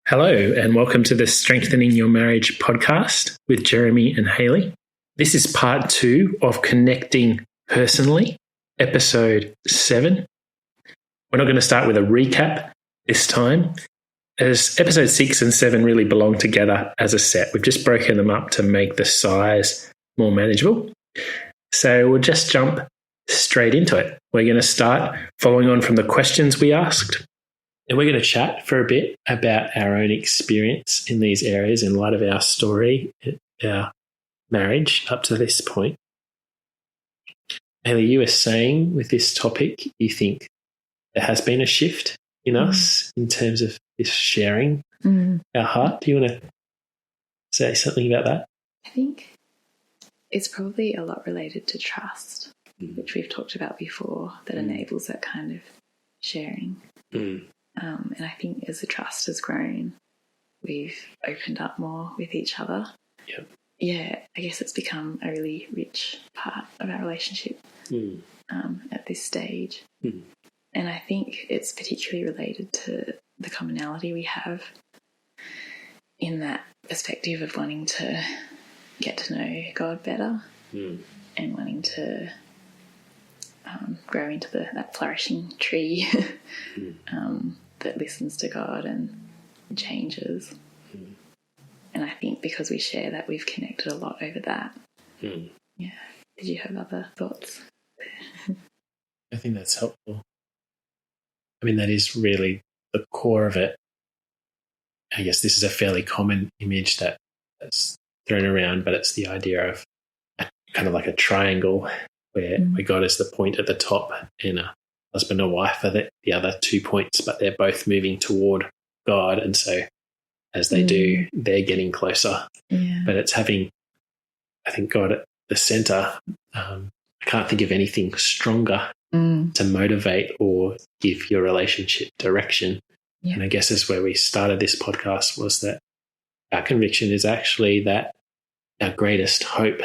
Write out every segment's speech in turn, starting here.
Hello, and welcome to the Strengthening Your Marriage podcast with Jeremy and Hayley. This is part 2 of Connecting Personally, episode 7. We're not going to start with a recap this time, as episode 6 and 7 really belong together as a set. We've just broken them up to make the size more manageable. So we'll just jump straight into it. We're going to start following on from the questions we asked. And we're going to chat for a bit about our own experience in these areas in light of our story, our marriage up to this point. Hayley, you were saying with this topic, you think there has been a shift in us in terms of this sharing our heart. Do you want to say something about that? I think it's probably a lot related to trust, which we've talked about before, that enables that kind of sharing. And I think as the trust has grown, we've opened up more with each other. Yep. Yeah, I guess it's become a really rich part of our relationship at this stage. And I think it's particularly related to the commonality we have in that perspective of wanting to get to know God better and wanting to grow into that flourishing tree that listens to God and changes. And I think because we share that, we've connected a lot over that. Yeah. Did you have other thoughts? I think that's helpful. I mean, that is really the core of it. I guess this is a fairly common image that's thrown around, but it's the idea of kind of like a triangle where God is the point at the top and a husband and wife are the other 2 points, but they're both moving toward God. And so as they do, they're getting closer. Yeah. But it's having, I think, God at the center. I can't think of anything stronger to motivate or give your relationship direction. Yeah. And I guess that's where we started this podcast, was that our conviction is actually that our greatest hope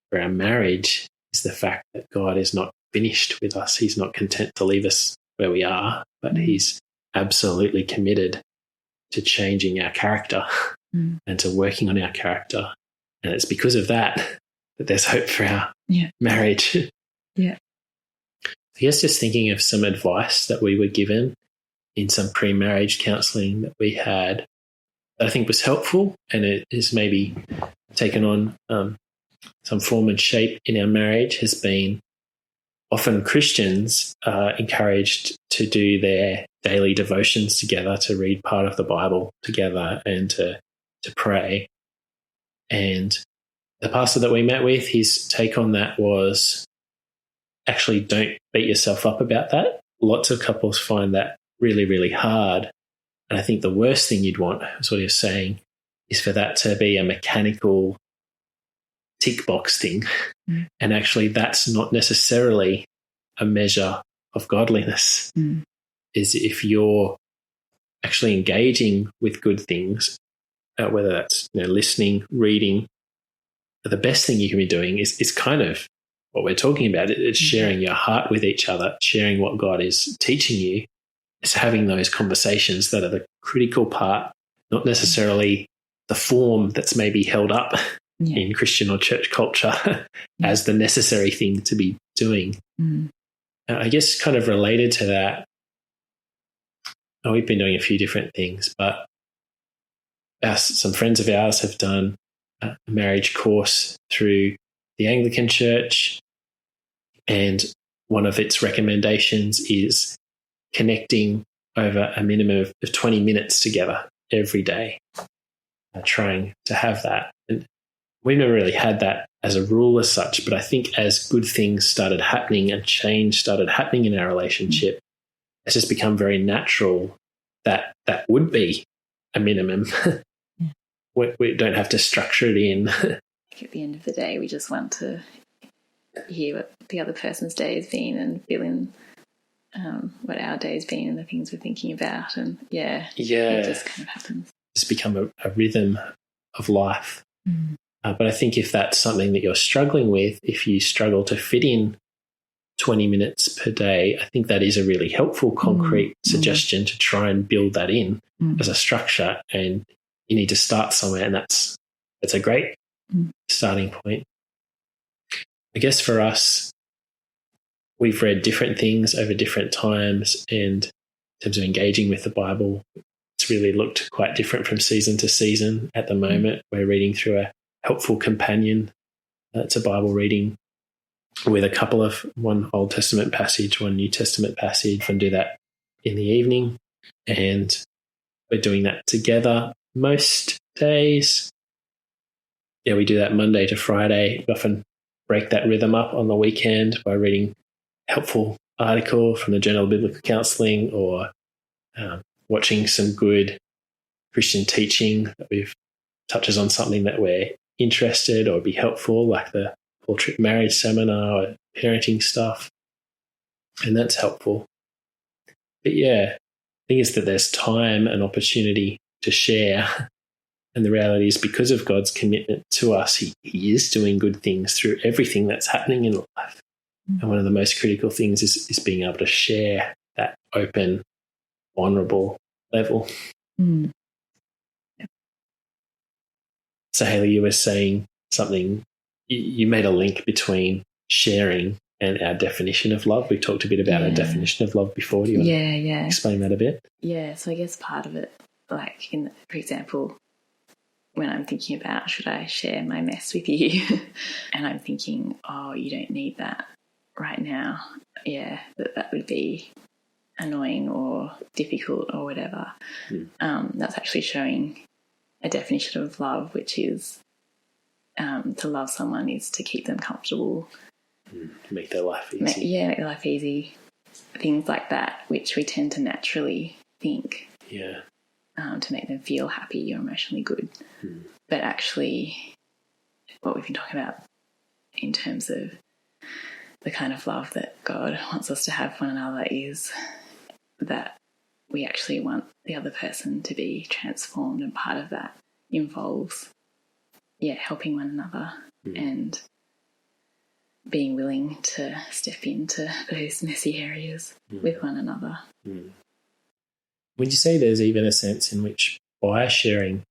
for our marriage is the fact that God is not finished with us. He's not content to leave us where we are, but he's absolutely committed to changing our character and to working on our character. And it's because of that there's hope for our marriage. Yeah. I guess just thinking of some advice that we were given in some pre-marriage counselling that we had that I think was helpful, and it has maybe taken on some form and shape in our marriage, has been often Christians are encouraged to do their daily devotions together, to read part of the Bible together and to pray. And the pastor that we met with, his take on that was actually don't beat yourself up about that. Lots of couples find that really, really hard. And I think the worst thing you'd want, is what he was saying, is for that to be a mechanical tick box thing. And actually that's not necessarily a measure of godliness. Is if you're actually engaging with good things, whether that's listening, reading, the best thing you can be doing is kind of what we're talking about. It's sharing your heart with each other, sharing what God is teaching you. It's having those conversations that are the critical part, not necessarily the form that's maybe held up in Christian or church culture as the necessary thing to be doing. I guess kind of related to that, we've been doing a few different things, but some friends of ours have done a marriage course through the Anglican Church, and one of its recommendations is connecting over a minimum of 20 minutes together every day, trying to have that. And we've never really had that as a rule as such, but I think as good things started happening and change started happening in our relationship, it's just become very natural that that would be a minimum. We don't have to structure it in. At the end of the day, we just want to hear what the other person's day has been and fill in what our day has been and the things we're thinking about. And it just kind of happens. It's become a rhythm of life. But I think if that's something that you're struggling with, if you struggle to fit in 20 minutes per day, I think that is a really helpful, concrete suggestion to try and build that in as a structure. And you need to start somewhere, and that's a great starting point. I guess for us, we've read different things over different times, and in terms of engaging with the Bible, it's really looked quite different from season to season. At the moment, we're reading through a helpful companion. It's a Bible reading with a couple of one Old Testament passage, one New Testament passage, and do that in the evening. And we're doing that together most days. Yeah, we do that Monday to Friday. We often break that rhythm up on the weekend by reading a helpful article from the Journal of Biblical Counselling, or watching some good Christian teaching that touches on something that we're interested or be helpful, like the Paul Tripp marriage seminar or parenting stuff. And that's helpful. But yeah, the thing is that there's time and opportunity to share. And the reality is, because of God's commitment to us, he is doing good things through everything that's happening in life. And one of the most critical things is being able to share that open, vulnerable level. Mm. So Hayley, you were saying something, you made a link between sharing and our definition of love. We've talked a bit about our definition of love before. Do you want to explain that a bit? Yeah, so I guess part of it, like for example, when I'm thinking about, should I share my mess with you? And I'm thinking, oh, you don't need that right now. Yeah, that would be annoying or difficult or whatever. That's actually showing a definition of love, which is to love someone is to keep them comfortable. Make their life easy. Make their life easy. Things like that, which we tend to naturally think. Yeah. To make them feel happy or emotionally good. But actually, what we've been talking about in terms of the kind of love that God wants us to have for one another is that we actually want the other person to be transformed, and part of that involves helping one another and being willing to step into those messy areas with one another. Would you say there's even a sense in which, by sharing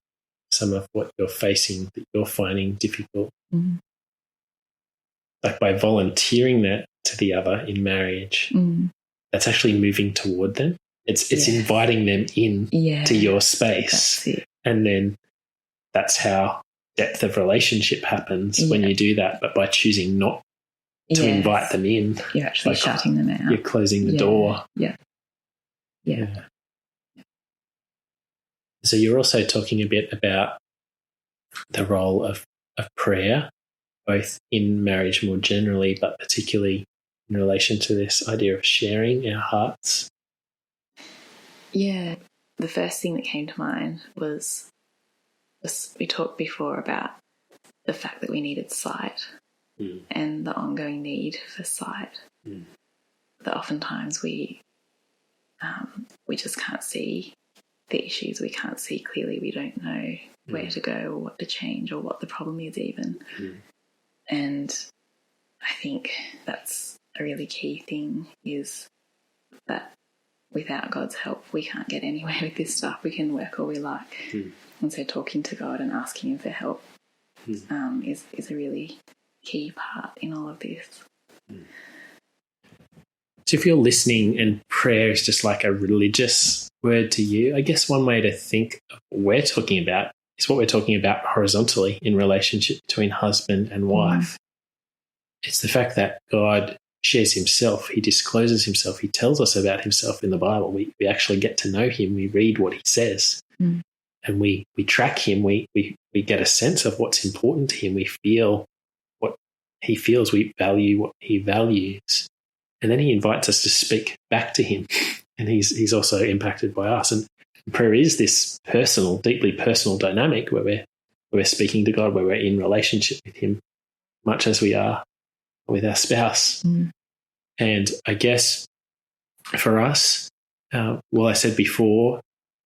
some of what you're facing that you're finding difficult, like by volunteering that to the other in marriage, that's actually moving toward them? It's inviting them in to your space. And then that's how depth of relationship happens when you do that. But by choosing not to invite them in, you're actually shutting them out. You're closing the door. Yeah. So you're also talking a bit about the role of prayer, both in marriage more generally, but particularly in relation to this idea of sharing our hearts. Yeah. The first thing that came to mind was we talked before about the fact that we needed sight and the ongoing need for sight. That oftentimes we just can't see the issues. We can't see clearly. We don't know where to go or what to change or what the problem is even. And I think that's a really key thing, is that without God's help, we can't get anywhere with this stuff. We can work all we like. And so talking to God and asking him for help is a really key part in all of this. So if you're listening and prayer is just like a religious word to you, I guess one way to think of what we're talking about is what we're talking about horizontally in relationship between husband and wife. It's the fact that God shares himself. He discloses himself. He tells us about himself in the Bible. We actually get to know him. We read what he says. And we track him. We get a sense of what's important to him. We feel what he feels. We value what he values. And then he invites us to speak back to him. And he's also impacted by us. And prayer is this personal, deeply personal dynamic where we're speaking to God, where we're in relationship with him, much as we are with our spouse. And I guess for us, I said before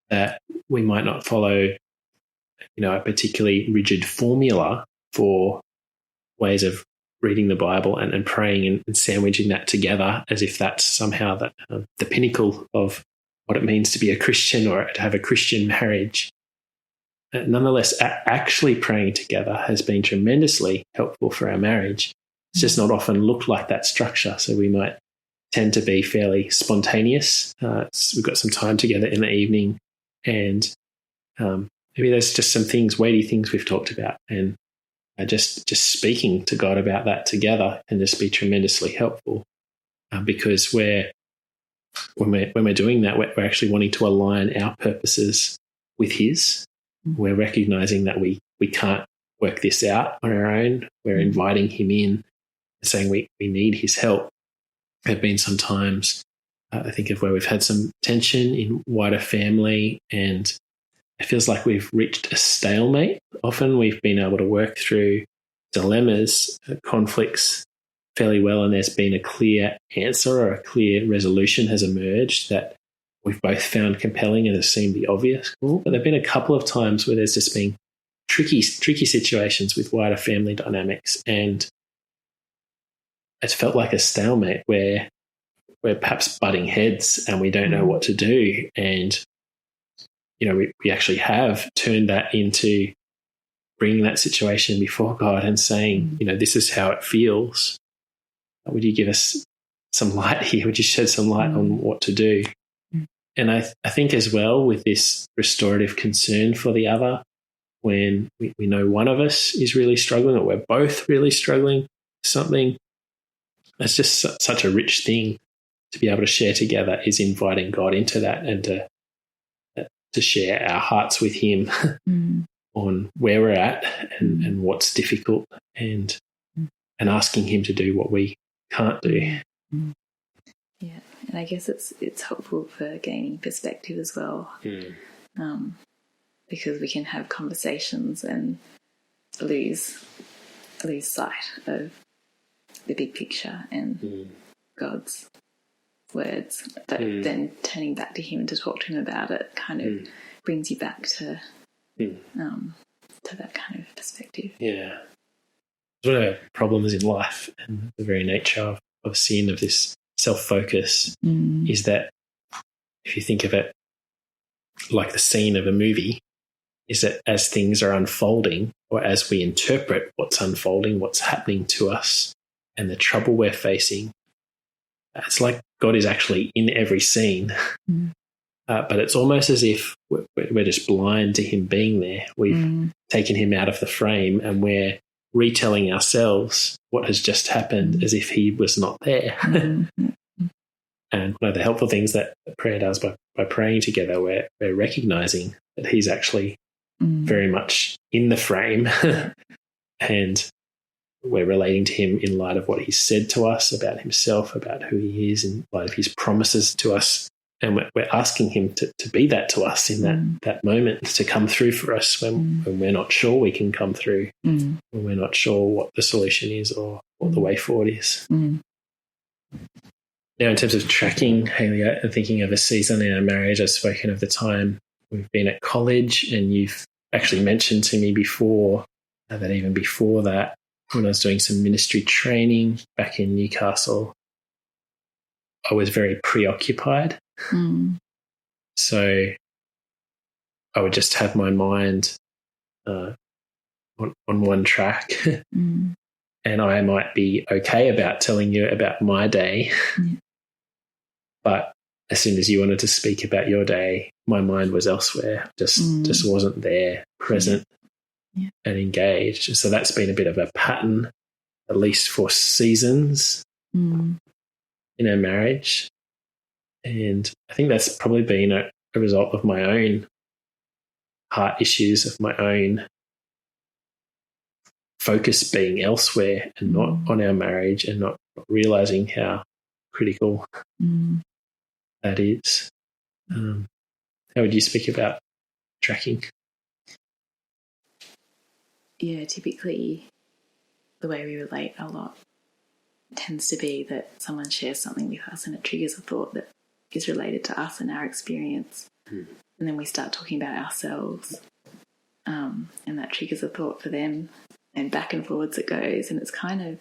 that we might not follow, a particularly rigid formula for ways of reading the Bible and praying and sandwiching that together as if that's somehow the pinnacle of what it means to be a Christian or to have a Christian marriage. Nonetheless, actually praying together has been tremendously helpful for our marriage. It's just not often looked like that structure. So we might tend to be fairly spontaneous. We've got some time together in the evening, and maybe there's just some weighty things we've talked about, and just speaking to God about that together can just be tremendously helpful, because when we're doing that, we're actually wanting to align our purposes with His. We're recognizing that we can't work this out on our own. We're inviting Him in and saying we need His help. There have been some times, I think, of where we've had some tension in wider family, and it feels like we've reached a stalemate. Often we've been able to work through dilemmas, conflicts fairly well, and there's been a clear answer or a clear resolution has emerged that we've both found compelling and has seemed the obvious. But there have been a couple of times where there's just been tricky situations with wider family dynamics, and it's felt like a stalemate where we're perhaps butting heads and we don't know what to do. And we actually have turned that into bringing that situation before God and saying, this is how it feels. Would you give us some light here? Would you shed some light on what to do? And I think as well, with this restorative concern for the other, when we know one of us is really struggling or we're both really struggling with something, it's just such a rich thing to be able to share together, is inviting God into that and to share our hearts with Him on where we're at and what's difficult, and asking Him to do what we can't do. Yeah, and I guess it's helpful for gaining perspective as well, because we can have conversations and lose sight of the big picture and God's words. But then turning back to Him and to talk to Him about it kind of brings you back to that kind of perspective. Yeah. One of our problems in life and the very nature of sin, of this self-focus, is that if you think of it like the scene of a movie, is that as things are unfolding, or as we interpret what's unfolding, what's happening to us and the trouble we're facing, it's like God is actually in every scene. But it's almost as if we're just blind to Him being there. We've taken Him out of the frame and we're retelling ourselves what has just happened as if He was not there. And one of the helpful things that prayer does by praying together, we're recognizing that He's actually very much in the frame and we're relating to Him in light of what He's said to us about Himself, about who He is, in light of His promises to us. And we're asking Him to be that to us in that moment, to come through for us when we're not sure we can come through, when we're not sure what the solution is or what the way forward is. Now, in terms of tracking, Hayley, I'm thinking of a season in our marriage. I've spoken of the time we've been at college, and you've actually mentioned to me before that even before that, when I was doing some ministry training back in Newcastle, I was very preoccupied. So I would just have my mind on one track, and I might be okay about telling you about my day, but as soon as you wanted to speak about your day, my mind was elsewhere, just wasn't there, present and engaged. So that's been a bit of a pattern, at least for seasons in our marriage. And I think that's probably been a result of my own heart issues, of my own focus being elsewhere and not on our marriage, and not realizing how critical that is. How would you speak about tracking? Yeah, typically the way we relate a lot tends to be that someone shares something with us and it triggers a thought that is related to us and our experience. And then we start talking about ourselves, and that triggers a thought for them, and back and forwards it goes. And it's kind of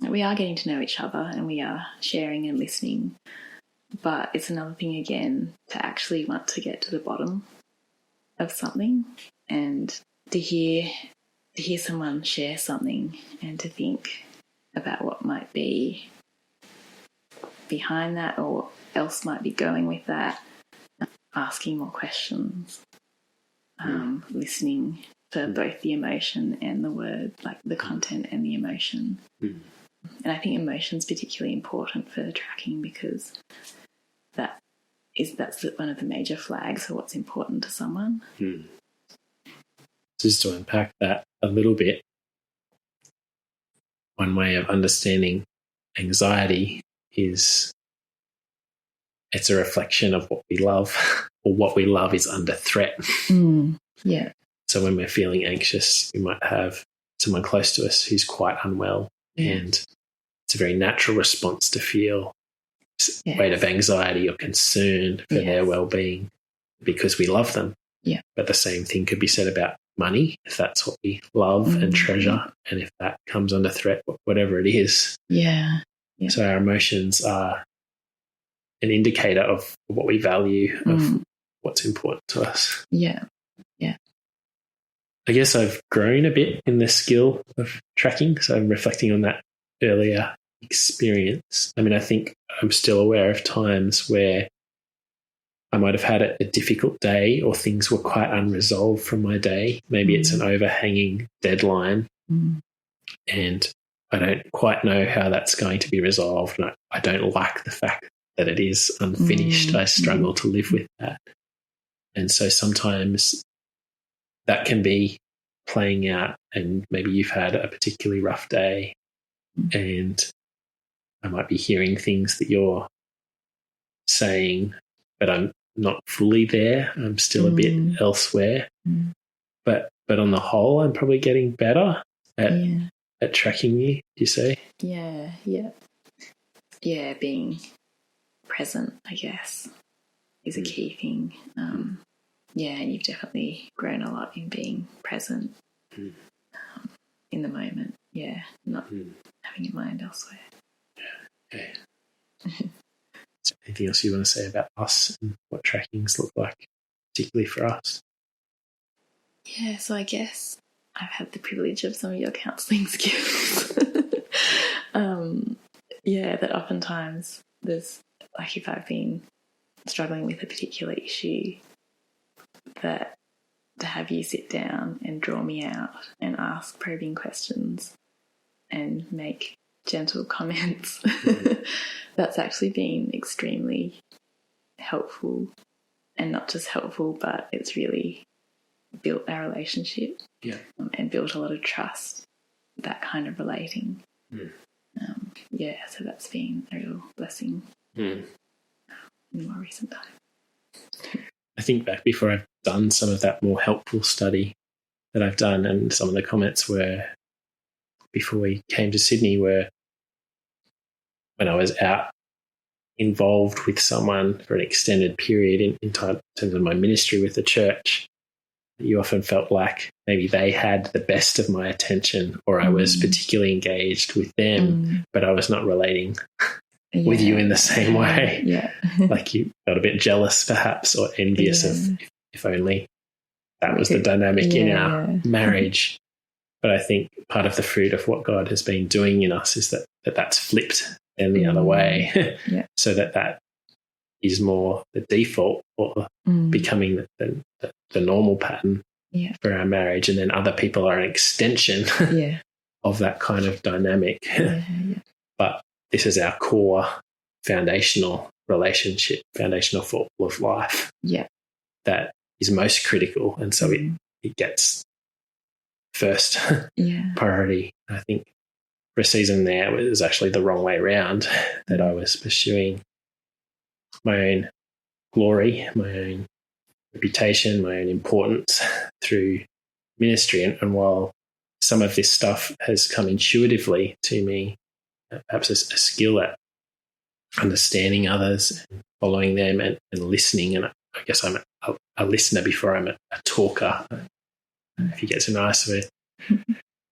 we are getting to know each other and we are sharing and listening. But it's another thing, again, to actually want to get to the bottom of something and to hear someone share something and to think about what might be behind that or what else might be going with that, asking more questions, listening for both the emotion and the word, like the content and the emotion. And I think emotion's particularly important for tracking because that's one of the major flags for what's important to someone. Just to unpack that a little bit, one way of understanding anxiety is it's a reflection of what we love, or what we love is under threat. Yeah. So when we're feeling anxious, we might have someone close to us who's quite unwell, and it's a very natural response to feel weight of anxiety or concern for their well-being because we love them. Yeah. But the same thing could be said about money, if that's what we love and treasure, and if that comes under threat, whatever it is. Yeah. So our emotions are an indicator of what we value, of what's important to us. Yeah. I guess I've grown a bit in the skill of tracking, so I'm reflecting on that earlier experience. I mean, I think I'm still aware of times where I might have had a difficult day or things were quite unresolved from my day. Maybe it's an overhanging deadline and I don't quite know how that's going to be resolved. And I don't like the fact that it is unfinished. I struggle to live with that. And so sometimes that can be playing out and maybe you've had a particularly rough day and I might be hearing things that you're saying, but I'm not fully there. I'm still a bit elsewhere. But on the whole, I'm probably getting better at tracking you, you say? Yeah, being present, I guess, is a key thing. And you've definitely grown a lot in being present in the moment. Yeah, not having your mind elsewhere. Okay. Is there anything else you want to say about us and what trackings look like, particularly for us? Yeah, so I guess I've had the privilege of some of your counselling skills. That oftentimes there's, like if I've been struggling with a particular issue, that to have you sit down and draw me out and ask probing questions and make gentle comments, that's actually been extremely helpful. And not just helpful, but it's really built our relationship and built a lot of trust, that kind of relating. So that's been a real blessing in more recent time. I think back before I've done some of that more helpful study that I've done, and some of the comments were before we came to Sydney were when I was out involved with someone for an extended period in terms of my ministry with the church. You often felt like maybe they had the best of my attention or I was particularly engaged with them, but I was not relating with you in the same way. Yeah. Like you felt a bit jealous perhaps or envious of if only that was the dynamic in our marriage. But I think part of the fruit of what God has been doing in us is that's flipped and the other way so that is more the default or becoming the normal pattern for our marriage, and then other people are an extension of that kind of dynamic. But this is our core foundational relationship, foundational for all of life that is most critical, and so it gets first priority. I think for a season there it was actually the wrong way around, that I was pursuing my own glory, my own reputation, my own importance through ministry. And while some of this stuff has come intuitively to me, perhaps a skill at understanding others and following them and listening, and I guess I'm a listener before I'm a talker. If you get to know us, we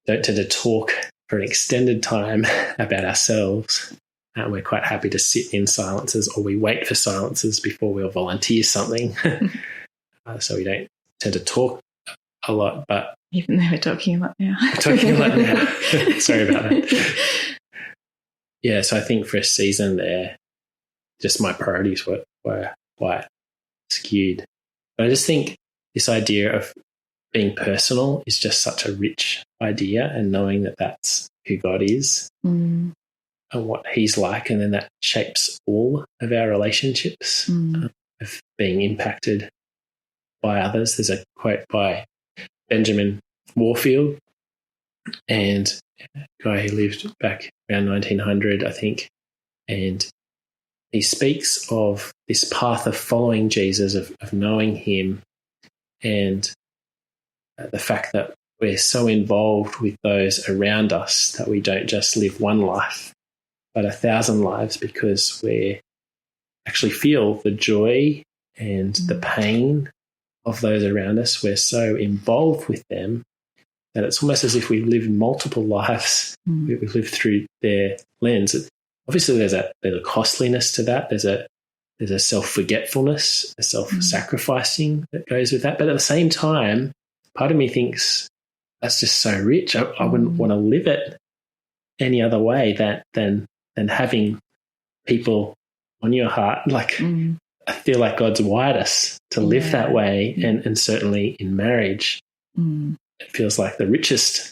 don't tend to talk for an extended time about ourselves. We're quite happy to sit in silences, or we wait for silences before we'll volunteer something. So we don't tend to talk a lot, but even though we're talking a lot now. Talking a lot now. Sorry about that. Yeah, so I think for a season there, just my priorities were quite skewed. But I just think this idea of being personal is just such a rich idea, and knowing that that's who God is and what he's like, and then that shapes all of our relationships of being impacted by others. There's a quote by Benjamin Warfield, and a guy who lived back around 1900, I think, and he speaks of this path of following Jesus, of knowing him, and the fact that we're so involved with those around us that we don't just live one life, but 1,000 lives, because we actually feel the joy and the pain of those around us. We're so involved with them that it's almost as if we live multiple lives. We live through their lens. Obviously, there's a costliness to that. There's a self-forgetfulness, a self-sacrificing that goes with that. But at the same time, part of me thinks that's just so rich. I wouldn't want to live it any other way than having people on your heart. Like, I feel like God's wired us to live that way, and certainly in marriage, it feels like the richest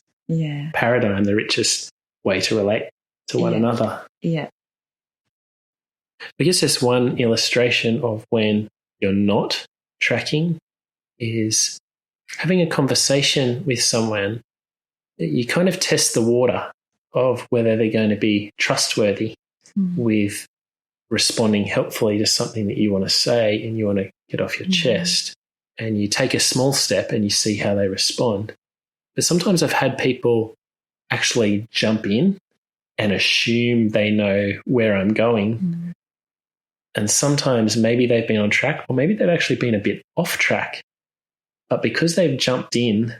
paradigm, the richest way to relate to one another. Yeah. I guess just one illustration of when you're not tracking is having a conversation with someone. You kind of test the water of whether they're going to be trustworthy with responding helpfully to something that you want to say and you want to get off your chest. And you take a small step and you see how they respond. But sometimes I've had people actually jump in and assume they know where I'm going. And sometimes maybe they've been on track, or maybe they've actually been a bit off track. But because they've jumped in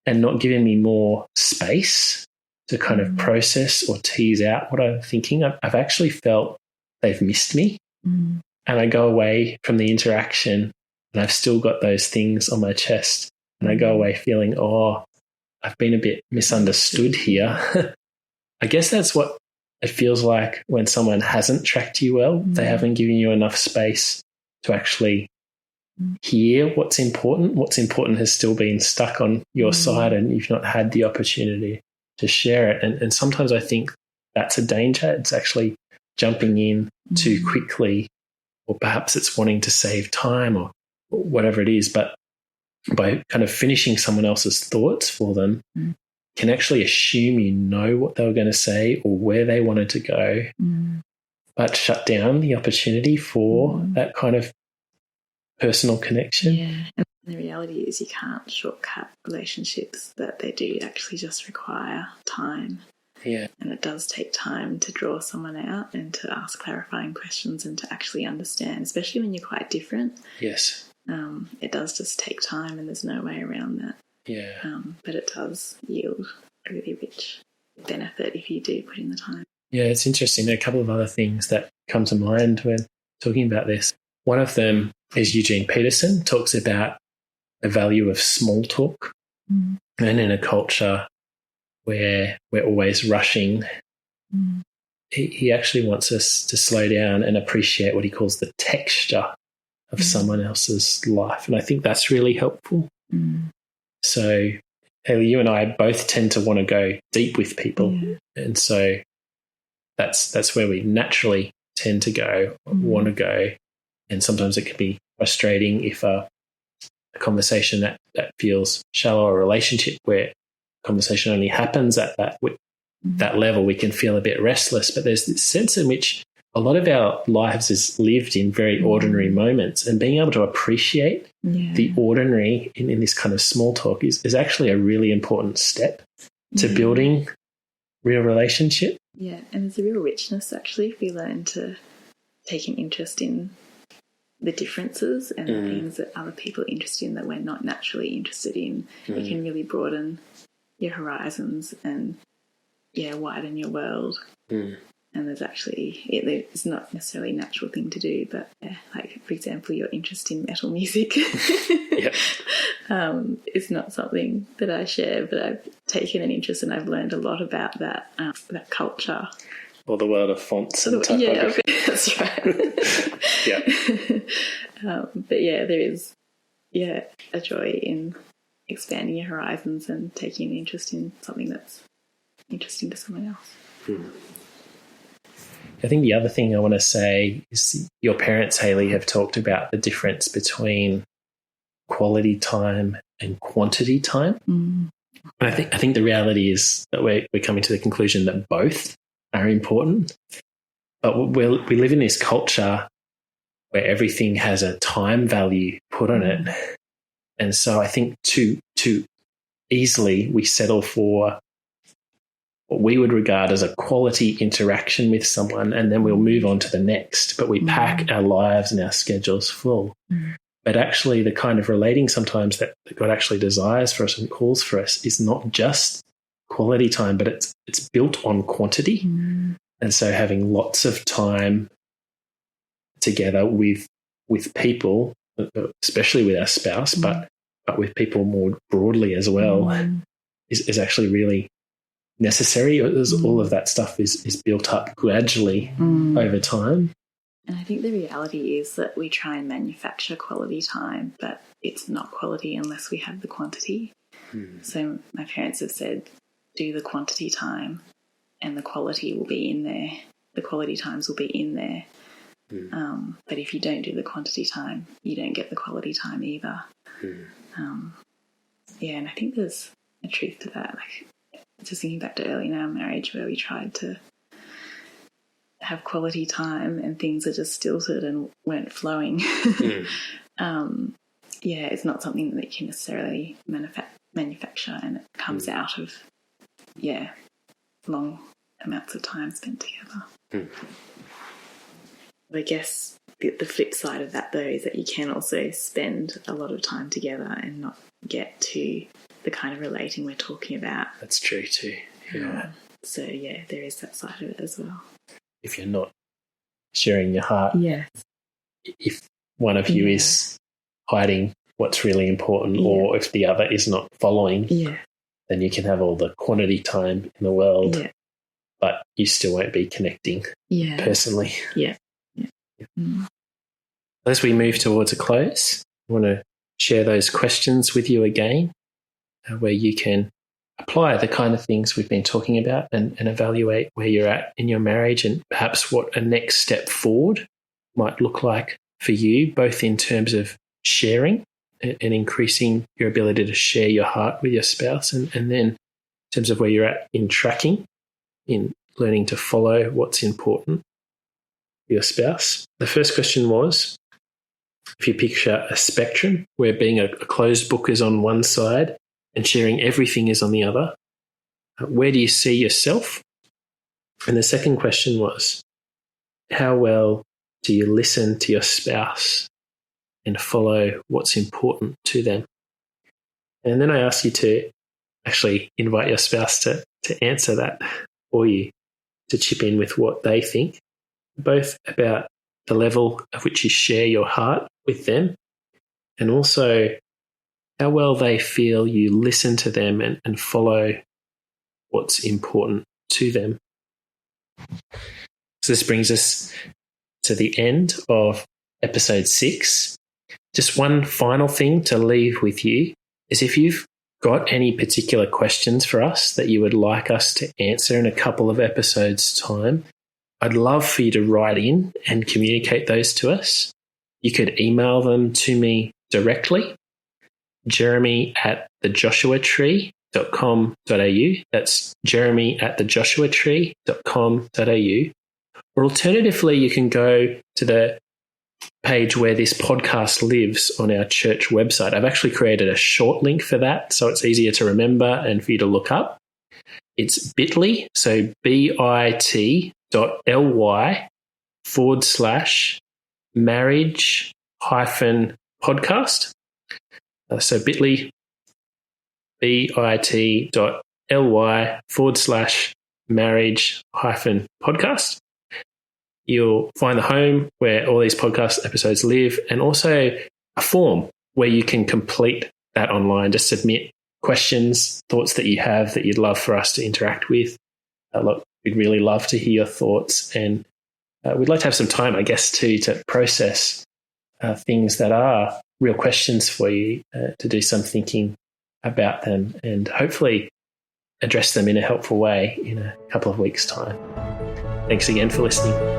and not given me more space to kind of process or tease out what I'm thinking, I've actually felt they've missed me. And I go away from the interaction and I've still got those things on my chest. And I go away feeling, I've been a bit misunderstood here. I guess that's what it feels like when someone hasn't tracked you well. They haven't given you enough space to actually hear what's important. What's important has still been stuck on your side, and you've not had the opportunity to share it. And sometimes I think that's a danger. It's actually jumping in too quickly, or perhaps it's wanting to save time or whatever it is. But by kind of finishing someone else's thoughts for them, can actually assume you know what they were going to say or where they wanted to go, but shut down the opportunity for that kind of personal connection. Yeah. And the reality is you can't shortcut relationships, that they do actually just require time. Yeah. And it does take time to draw someone out and to ask clarifying questions and to actually understand, especially when you're quite different. Yes. It does just take time, and there's no way around that. Yeah. But it does yield a really rich benefit if you do put in the time. Yeah, it's interesting. There are a couple of other things that come to mind when talking about this. One of them is Eugene Peterson talks about the value of small talk. And in a culture where we're always rushing, he actually wants us to slow down and appreciate what he calls the texture of someone else's life. And I think that's really helpful. So, Hayley, you and I both tend to want to go deep with people. And so that's where we naturally tend to go, want to go. And sometimes it can be frustrating if a conversation that feels shallow, a relationship where conversation only happens at that level, we can feel a bit restless. But there's this sense in which a lot of our lives is lived in very ordinary moments, and being able to appreciate the ordinary in this kind of small talk is actually a really important step to building real relationship. Yeah, and there's a real richness actually if we learn to take an interest in the differences and the things that other people are interested in that we're not naturally interested in. It can really broaden your horizons and widen your world. And there's actually, it's not necessarily a natural thing to do, but like, for example, your interest in metal music is not something that I share, but I've taken an interest and I've learned a lot about that culture. Or the world of fonts and typography. Yeah, that's right. But there is, a joy in expanding your horizons and taking an interest in something that's interesting to someone else. I think the other thing I want to say is your parents, Hayley, have talked about the difference between quality time and quantity time. And I think the reality is that we're coming to the conclusion that both are important. But we live in this culture where everything has a time value put on it. And so I think too easily we settle for what we would regard as a quality interaction with someone, and then we'll move on to the next. But we pack our lives and our schedules full. But actually the kind of relating sometimes that God actually desires for us and calls for us is not just quality time, but it's built on quantity. And so having lots of time together with people, especially with our spouse, but with people more broadly as well, is actually really necessary. All of that stuff is built up gradually over time. And I think the reality is that we try and manufacture quality time, but it's not quality unless we have the quantity. So my parents have said, do the quantity time and the quality will be in there. The quality times will be in there. But if you don't do the quantity time, you don't get the quality time either. And I think there's a truth to that. Like, just thinking back to early in our marriage where we tried to have quality time and things are just stilted and weren't flowing. It's not something that you can necessarily manufacture, and it comes out of long amounts of time spent together. But I guess the flip side of that, though, is that you can also spend a lot of time together and not get to the kind of relating we're talking about. That's true too. Yeah. So there is that side of it as well. If you're not sharing your heart, if one of you is hiding what's really important, or if the other is not following, then you can have all the quantity time in the world, but you still won't be connecting personally. As we move towards a close, I want to share those questions with you again, where you can apply the kind of things we've been talking about and evaluate where you're at in your marriage and perhaps what a next step forward might look like for you, both in terms of sharing and increasing your ability to share your heart with your spouse, and then in terms of where you're at in tracking, in learning to follow what's important for your spouse. The first question was, if you picture a spectrum where being a closed book is on one side and sharing everything is on the other, where do you see yourself? And the second question was, how well do you listen to your spouse and follow what's important to them? And then I asked you to actually invite your spouse to answer that for you, to chip in with what they think, both about the level at which you share your heart with them, and also how well they feel you listen to them and follow what's important to them. So this brings us to the end of episode 6. Just one final thing to leave with you is, if you've got any particular questions for us that you would like us to answer in a couple of episodes' time, I'd love for you to write in and communicate those to us. You could email them to me directly, jeremy@thejoshuatree.com.au. That's jeremy@thejoshuatree.com.au. Or alternatively, you can go to the page where this podcast lives on our church website. I've actually created a short link for that, so it's easier to remember and for you to look up. It's bit.ly, so bit.ly/marriage-podcast. So bit.ly, bit.ly/marriage-podcast. marriage-podcast. You'll find the home where all these podcast episodes live, and also a form where you can complete that online to submit questions, thoughts that you have that you'd love for us to interact with. Look, we'd really love to hear your thoughts, and we'd like to have some time, I guess, to process things that are real questions for you, to do some thinking about them, and hopefully address them in a helpful way in a couple of weeks' time. Thanks again for listening.